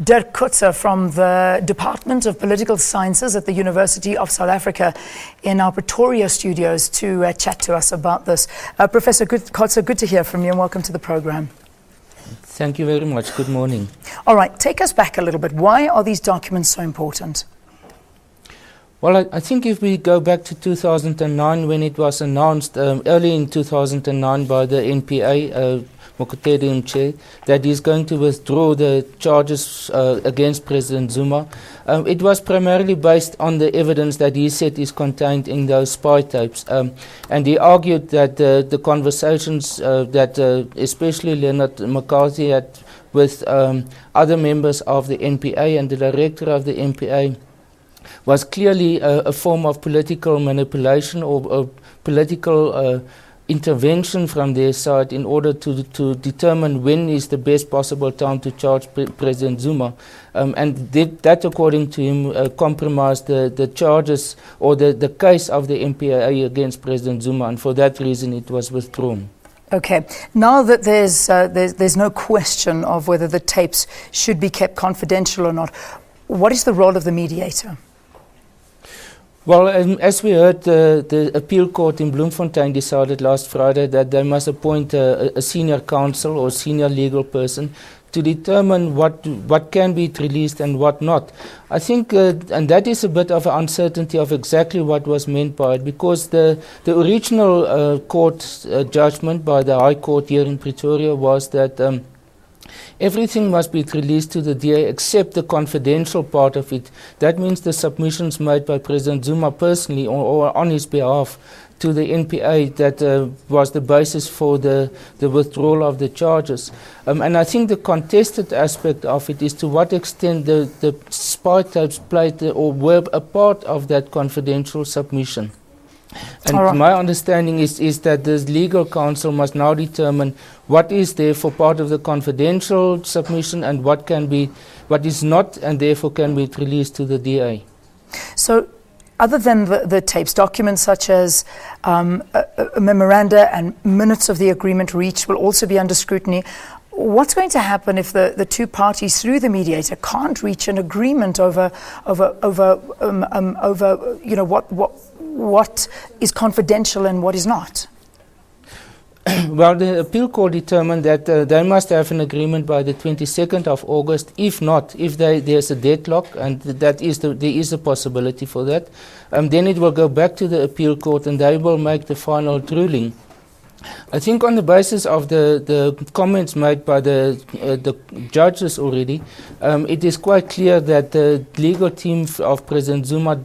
Dirk Kotze from the Department of Political Sciences at the University of South Africa in our Pretoria studios to chat to us about this. Professor Kotze, good to hear from you and welcome to the program. Thank you very much. Good morning. All right, take us back a little bit. Why are these documents so important? Well, I think if we go back to 2009 when it was announced early in 2009 by the NPA, Mkotedi Mpshe, that he's going to withdraw the charges against President Zuma. It was primarily based on the evidence that he said is contained in those spy tapes. And he argued that the conversations that especially Leonard McCarthy had with other members of the NPA and the director of the NPA was clearly a form of political manipulation or political intervention from their side in order to determine when is the best possible time to charge President Zuma. And that, according to him, compromised the charges or the case of the NPA against President Zuma, and for that reason it was withdrawn. Okay. Now that there's no question of whether the tapes should be kept confidential or not, what is the role of the mediator? Well, as we heard, the appeal court in Bloemfontein decided last Friday that they must appoint a senior counsel or senior legal person to determine what can be released and what not. I think, and that is a bit of an uncertainty of exactly what was meant by it, because the original court judgment by the High Court here in Pretoria was that everything must be released to the DA except the confidential part of it. That means the submissions made by President Zuma personally or on his behalf to the NPA that was the basis for the withdrawal of the charges. And I think the contested aspect of it is to what extent the spy tapes played or were a part of that confidential submission. And my understanding is that the legal counsel must now determine what is therefore part of the confidential submission and what is not, and therefore can be released to the DA. So, other than the tapes, documents such as a memoranda and minutes of the agreement reached will also be under scrutiny. What's going to happen if the two parties, through the mediator, can't reach an agreement over what is confidential and what is not? Well, the appeal court determined that they must have an agreement by the 22nd of August. If not, if there's a deadlock, and there is a possibility for that, then it will go back to the appeal court and they will make the final ruling. I think on the basis of the comments made by the judges already, it is quite clear that the legal team of President Zuma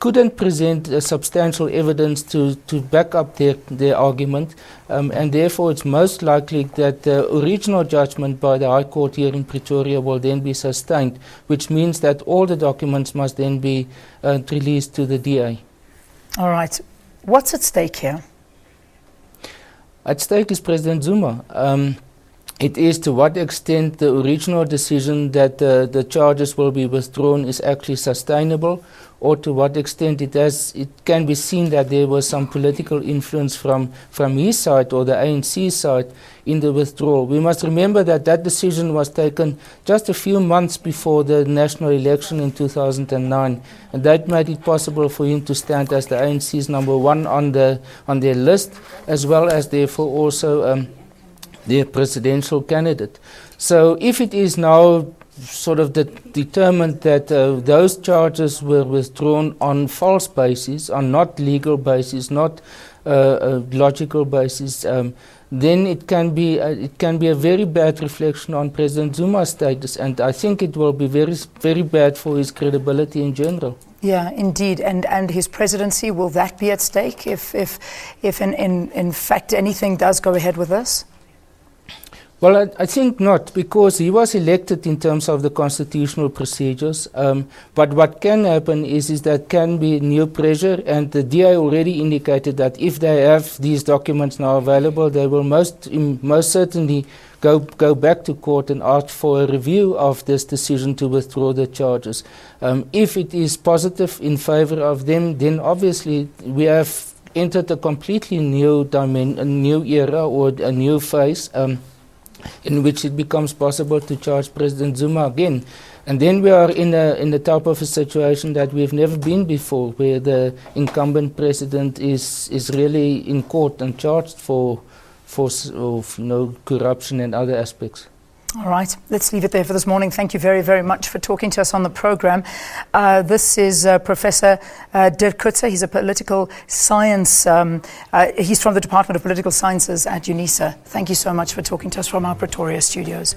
couldn't present substantial evidence to back up their argument, and therefore it's most likely that the original judgment by the High Court here in Pretoria will then be sustained, which means that all the documents must then be released to the DA. All right. What's at stake here? At stake is President Zuma. It is to what extent the original decision that the charges will be withdrawn is actually sustainable, or to what extent it can be seen that there was some political influence from his side or the ANC side in the withdrawal. We must remember that decision was taken just a few months before the national election in 2009, and that made it possible for him to stand as the ANC's number one on their list, as well as therefore also their presidential candidate. So if it is now sort of determined that those charges were withdrawn on false basis, on not legal basis, not logical basis, then it can be a very bad reflection on President Zuma's status, and I think it will be very, very bad for his credibility in general. Yeah, indeed. And his presidency, will that be at stake if in fact anything does go ahead with this? Well, I think not, because he was elected in terms of the constitutional procedures. But what can happen is that can be new pressure, and the DA already indicated that if they have these documents now available, they will most certainly go back to court and ask for a review of this decision to withdraw the charges. If it is positive in favor of them, then obviously we have entered a completely new era or a new phase. in which it becomes possible to charge President Zuma again. And then we are in the type of a situation that we've never been before, where the incumbent president is really in court and charged for corruption and other aspects. All right, let's leave it there for this morning. Thank you very, very much for talking to us on the program. This is Professor Dirk Kotze. He's a political science, he's from the Department of Political Sciences at UNISA. Thank you so much for talking to us from our Pretoria studios.